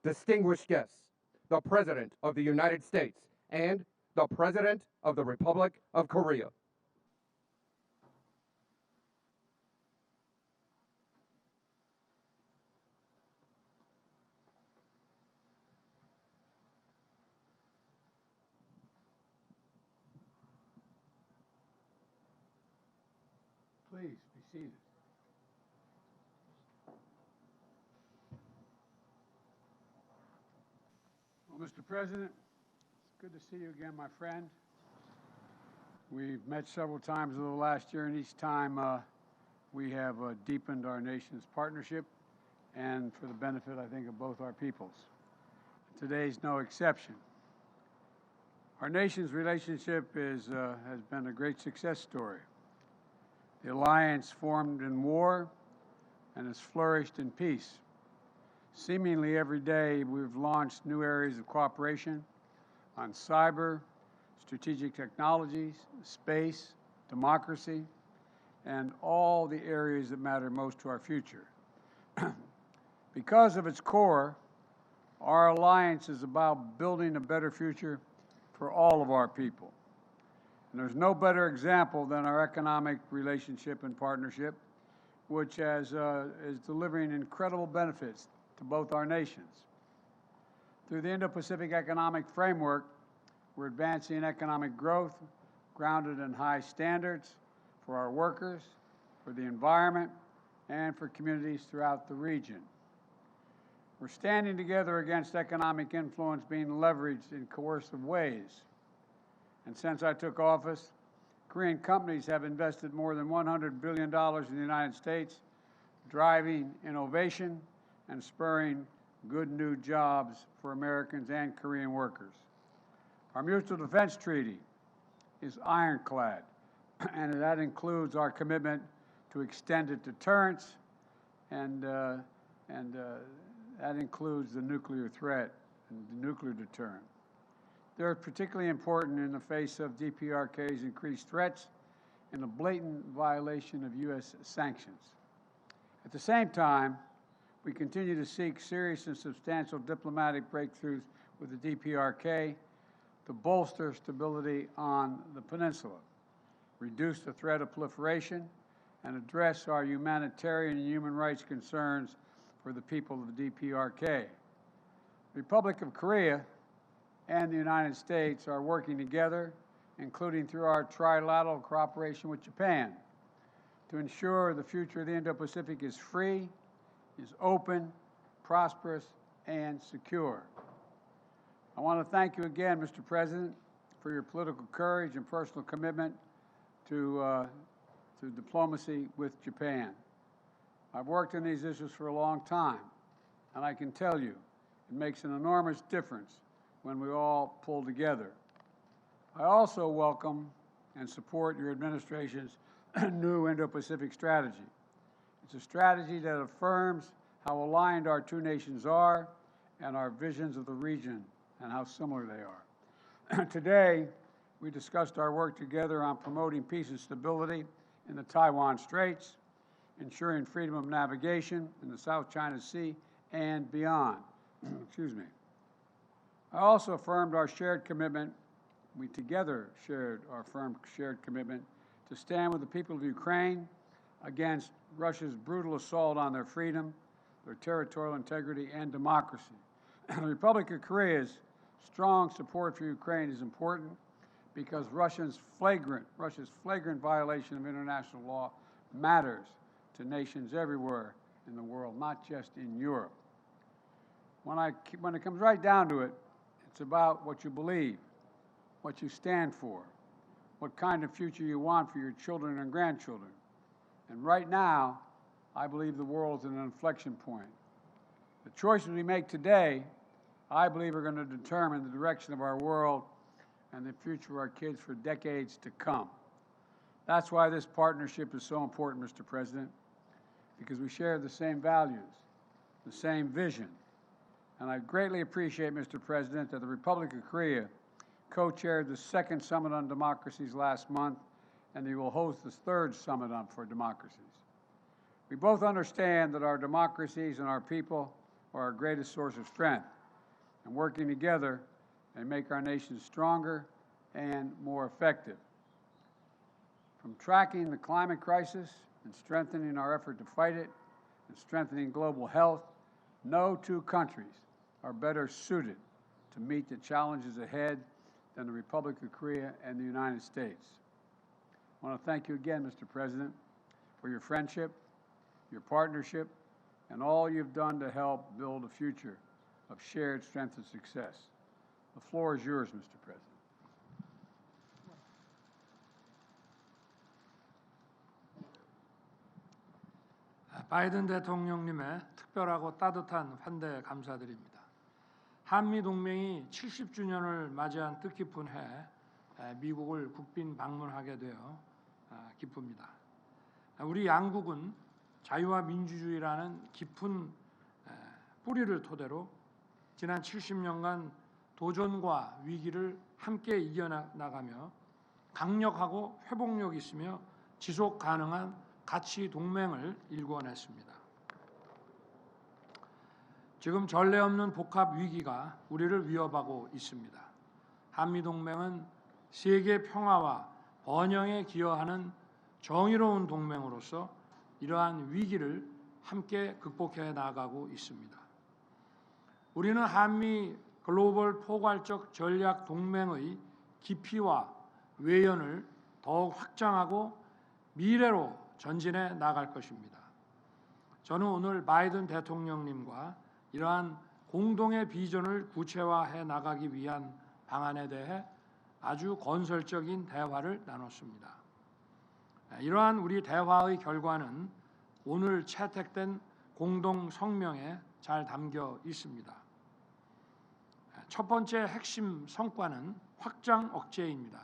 distinguished guests, the President of the United States and the President of the Republic of Korea. Please be seated. Well, Mr. President, it's good to see you again, my friend. We've met several times over the last year, and each time we have deepened our nation's partnership and for the benefit, I think, of both our peoples. Today's no exception. Our nation's relationship has been a great success story. The alliance formed in war and has flourished in peace. Seemingly every day, we've launched new areas of cooperation on cyber, strategic technologies, space, democracy, and all the areas that matter most to our future. Because of its core, our alliance is about building a better future for all of our people. And there's no better example than our economic relationship and partnership, which is delivering incredible benefits to both our nations. Through the Indo-Pacific Economic Framework, we're advancing economic growth grounded in high standards for our workers, for the environment, and for communities throughout the region. We're standing together against economic influence being leveraged in coercive ways. And since I took office, Korean companies have invested more than $100 billion in the United States, driving innovation and spurring good new jobs for Americans and Korean workers. Our mutual defense treaty is ironclad, and that includes our commitment to extended deterrence, and that includes the nuclear threat and the nuclear deterrent. They're particularly important in the face of DPRK's increased threats and a blatant violation of U.S. sanctions. At the same time, we continue to seek serious and substantial diplomatic breakthroughs with the DPRK to bolster stability on the peninsula, reduce the threat of proliferation, and address our humanitarian and human rights concerns for the people of the DPRK. The Republic of Korea and the United States are working together, including through our trilateral cooperation with Japan, to ensure the future of the Indo-Pacific is free, is open, prosperous, and secure. I want to thank you again, Mr. President, for your political courage and personal commitment to diplomacy with Japan. I've worked on these issues for a long time, and I can tell you it makes an enormous difference when we all pull together. I also welcome and support your administration's new Indo-Pacific strategy. It's a strategy that affirms how aligned our two nations are and our visions of the region and how similar they are. Today, we discussed our work together on promoting peace and stability in the Taiwan Straits, ensuring freedom of navigation in the South China Sea and beyond. Excuse me. I also affirmed our shared commitment, we together shared our firm shared commitment to stand with the people of Ukraine against Russia's brutal assault on their freedom, their territorial integrity, and democracy. The Republic of Korea's strong support for Ukraine is important because Russia's flagrant violation of international law matters to nations everywhere in the world, not just in Europe. When it comes right down to it, it's about what you believe, what you stand for, what kind of future you want for your children and grandchildren. And right now, I believe the world's at an inflection point. The choices we make today, I believe, are going to determine the direction of our world and the future of our kids for decades to come. That's why this partnership is so important, Mr. President, because we share the same values, the same vision. And I greatly appreciate, Mr. President, that the Republic of Korea co-chaired the second Summit on Democracies last month, and they will host the third Summit for Democracies. We both understand that our democracies and our people are our greatest source of strength, and working together, they make our nation stronger and more effective. From tracking the climate crisis and strengthening our effort to fight it and strengthening global health, no two countries are better suited to meet the challenges ahead than the Republic of Korea and the United States. I want to thank you again, Mr. President, for your friendship, your partnership, and all you've done to help build a future of shared strength and success. The floor is yours, Mr. President. 바이든 대통령님의 특별하고 따뜻한 환대에 감사드립니다. 한미 동맹이 70주년을 맞이한 뜻깊은 해 미국을 국빈 방문하게 되어 기쁩니다. 우리 양국은 자유와 민주주의라는 깊은 뿌리를 토대로 지난 70년간 도전과 위기를 함께 이겨나가며 강력하고 회복력 있으며 지속 가능한 가치 동맹을 일궈냈습니다. 지금 전례 없는 복합 위기가 우리를 위협하고 있습니다. 한미 동맹은 세계 평화와 번영에 기여하는 정의로운 동맹으로서 이러한 위기를 함께 극복해 나가고 있습니다. 우리는 한미 글로벌 포괄적 전략 동맹의 깊이와 외연을 더욱 확장하고 미래로 전진해 나갈 것입니다. 저는 오늘 바이든 대통령님과 이러한 공동의 비전을 구체화해 나가기 위한 방안에 대해 아주 건설적인 대화를 나눴습니다. 이러한 우리 대화의 결과는 오늘 채택된 공동 성명에 잘 담겨 있습니다. 첫 번째 핵심 성과는 확장 억제입니다.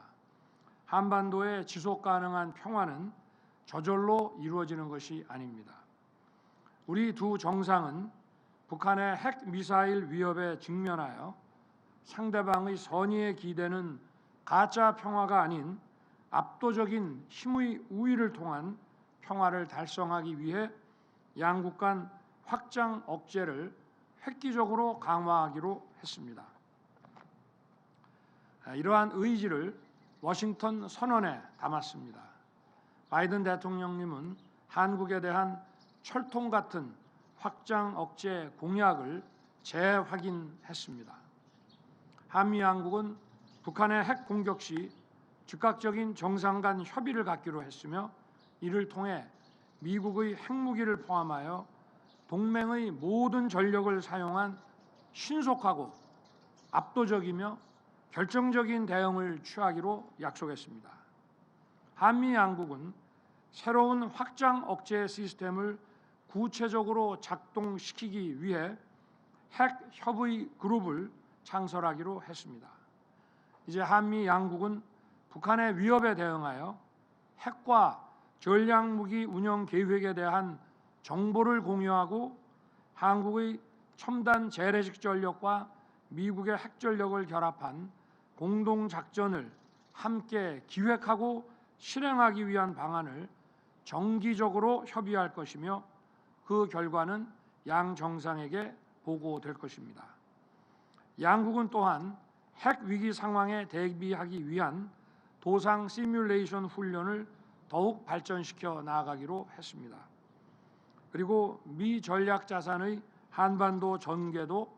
한반도의 지속 가능한 평화는 저절로 이루어지는 것이 아닙니다. 우리 두 정상은 북한의 핵 미사일 위협에 직면하여 상대방의 선의에 기대는 가짜 평화가 아닌 압도적인 힘의 우위를 통한 평화를 달성하기 위해 양국 간 확장 억제를 획기적으로 강화하기로 했습니다. 이러한 의지를 워싱턴 선언에 담았습니다. 바이든 대통령님은 한국에 대한 철통 같은 확장 억제 공약을 재확인했습니다. 한미 양국은 북한의 핵 공격 시 즉각적인 정상 간 협의를 갖기로 했으며 이를 통해 미국의 핵무기를 포함하여 동맹의 모든 전력을 사용한 신속하고 압도적이며 결정적인 대응을 취하기로 약속했습니다. 한미 양국은 새로운 확장 억제 시스템을 구체적으로 작동시키기 위해 핵 협의 그룹을 창설하기로 했습니다. 이제 한미 양국은 북한의 위협에 대응하여 핵과 전략무기 운영 계획에 대한 정보를 공유하고 한국의 첨단 재래식 전력과 미국의 핵전력을 결합한 공동작전을 함께 기획하고 실행하기 위한 방안을 정기적으로 협의할 것이며 그 결과는 양 정상에게 보고될 것입니다. 양국은 또한 핵 위기 상황에 대비하기 위한 도상 시뮬레이션 훈련을 더욱 발전시켜 나아가기로 했습니다. 그리고 미 전략 자산의 한반도 전개도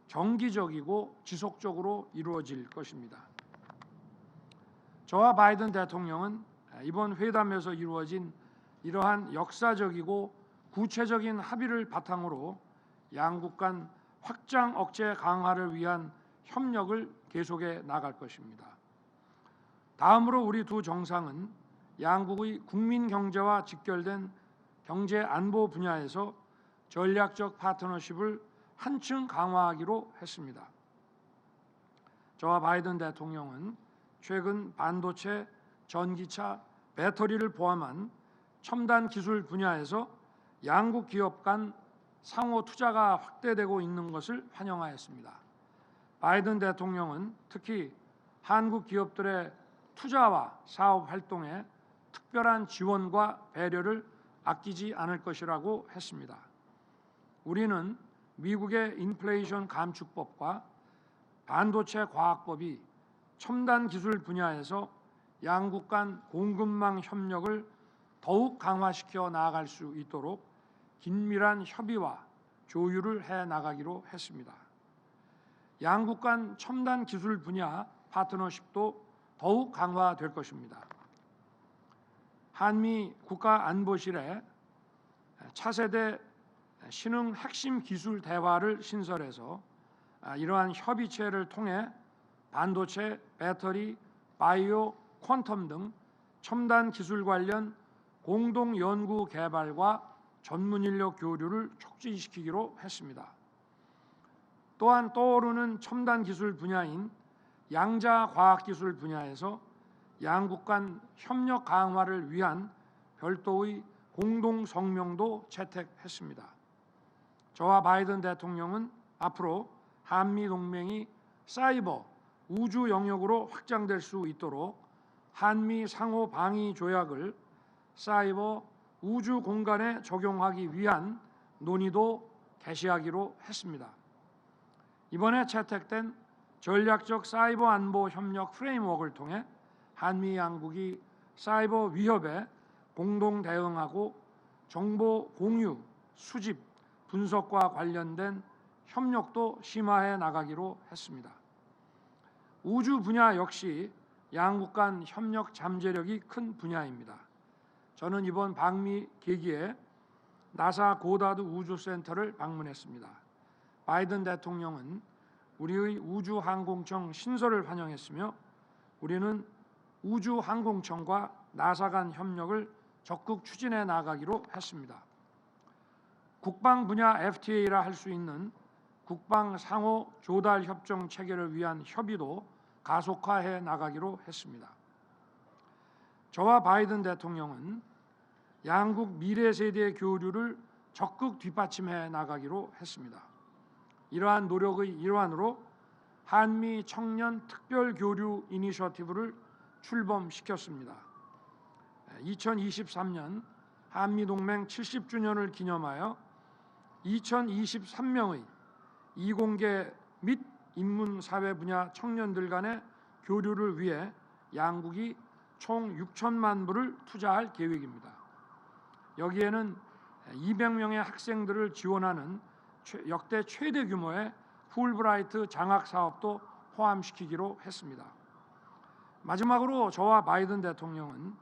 정기적이고 지속적으로 이루어질 것입니다. 저와 바이든 대통령은 이번 회담에서 이루어진 이러한 역사적이고 구체적인 합의를 바탕으로 양국 간 확장 억제 강화를 위한 협력을 계속해 나갈 것입니다. 다음으로 우리 두 정상은 양국의 국민 경제와 직결된 경제 안보 분야에서 전략적 파트너십을 한층 강화하기로 했습니다. 저와 바이든 대통령은 최근 반도체, 전기차, 배터리를 포함한 첨단 기술 분야에서 양국 기업 간 상호 투자가 확대되고 있는 것을 환영하였습니다. 바이든 대통령은 특히 한국 기업들의 투자와 사업 활동에 특별한 지원과 배려를 아끼지 않을 것이라고 했습니다. 우리는 미국의 인플레이션 감축법과 반도체 과학법이 첨단 기술 분야에서 양국 간 공급망 협력을 더욱 강화시켜 나아갈 수 있도록 긴밀한 협의와 조율을 해 나가기로 했습니다. 양국 간 첨단 기술 분야 파트너십도 더욱 강화될 것입니다. 한미 국가안보실의 차세대 신흥 핵심 기술 대화를 신설해서 이러한 협의체를 통해 반도체, 배터리, 바이오, 퀀텀 등 첨단 기술 관련 공동 연구 개발과 전문 인력 교류를 촉진시키기로 했습니다. 또한 떠오르는 첨단 기술 분야인 양자 과학 기술 분야에서 양국 간 협력 강화를 위한 별도의 공동 성명도 채택했습니다. 저와 바이든 대통령은 앞으로 한미 동맹이 사이버, 우주 영역으로 확장될 수 있도록 한미 상호 방위 조약을 사이버, 우주 공간에 적용하기 위한 논의도 개시하기로 했습니다. 이번에 채택된 전략적 사이버 안보 협력 프레임워크를 통해 한미 양국이 사이버 위협에 공동 대응하고 정보 공유, 수집, 분석과 관련된 협력도 심화해 나가기로 했습니다. 우주 분야 역시 양국 간 협력 잠재력이 큰 분야입니다. 저는 이번 방미 계기에 나사 고다드 우주센터를 방문했습니다. 바이든 대통령은 우리의 우주항공청 신설을 환영했으며 우리는 우주항공청과 나사 간 협력을 적극 추진해 나가기로 했습니다. 국방 분야 FTA라 할 수 있는 국방 상호 조달 협정 체결을 위한 협의도 가속화해 나가기로 했습니다. 저와 바이든 대통령은 양국 미래 세대 교류를 적극 뒷받침해 나가기로 했습니다. 이러한 노력의 일환으로 한미 청년 특별 교류 이니셔티브를 출범시켰습니다. 2023년 한미 동맹 70주년을 기념하여 2023명의 이공계 및 인문사회 분야 청년들 간의 교류를 위해 양국이 총 6천만 불을 투자할 계획입니다. 여기에는 200명의 학생들을 지원하는 역대 최대 규모의 풀브라이트 장학 사업도 포함시키기로 했습니다. 마지막으로 저와 바이든 대통령은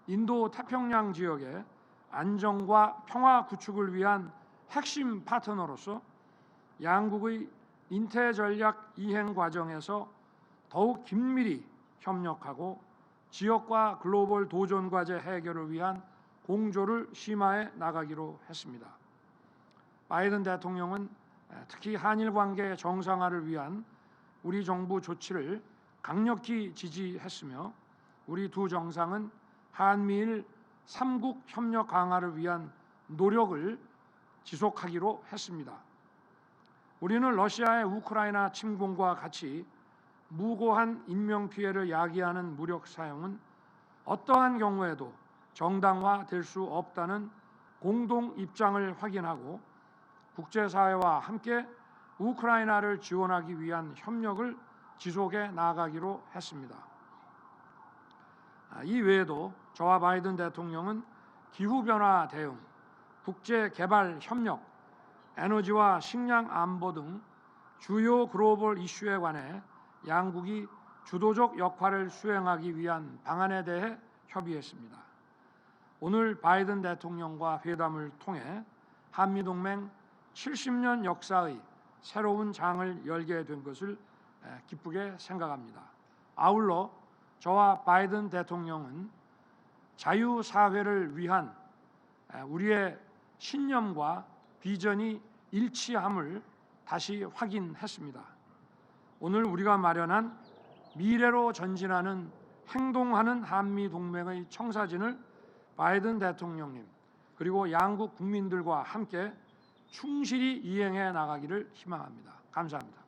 인도 태평양 지역의 안정과 평화 구축을 위한 핵심 파트너로서 양국의 인태 전략 이행 과정에서 더욱 긴밀히 협력하고 지역과 글로벌 도전 과제 해결을 위한 공조를 심화해 나가기로 했습니다. 바이든 대통령은 특히 한일 관계 정상화를 위한 우리 정부 조치를 강력히 지지했으며 우리 두 정상은 한미일 3국 협력 강화를 위한 노력을 지속하기로 했습니다. 우리는 러시아의 우크라이나 침공과 같이 무고한 인명피해를 야기하는 무력 사용은 어떠한 경우에도 정당화될 수 없다는 공동 입장을 확인하고 국제사회와 함께 우크라이나를 지원하기 위한 협력을 지속해 나가기로 했습니다. 이 외에도 저와 바이든 대통령은 기후변화 대응, 국제개발 협력, 에너지와 식량 안보 등 주요 글로벌 이슈에 관해 양국이 주도적 역할을 수행하기 위한 방안에 대해 협의했습니다. 오늘 바이든 대통령과 회담을 통해 한미동맹 70년 역사의 새로운 장을 열게 된 것을 기쁘게 생각합니다. 아울러 저와 바이든 대통령은 자유사회를 위한 우리의 신념과 비전이 일치함을 다시 확인했습니다. 오늘 우리가 마련한 미래로 전진하는 행동하는 한미동맹의 청사진을 바이든 대통령님 그리고 양국 국민들과 함께 충실히 이행해 나가기를 희망합니다. 감사합니다.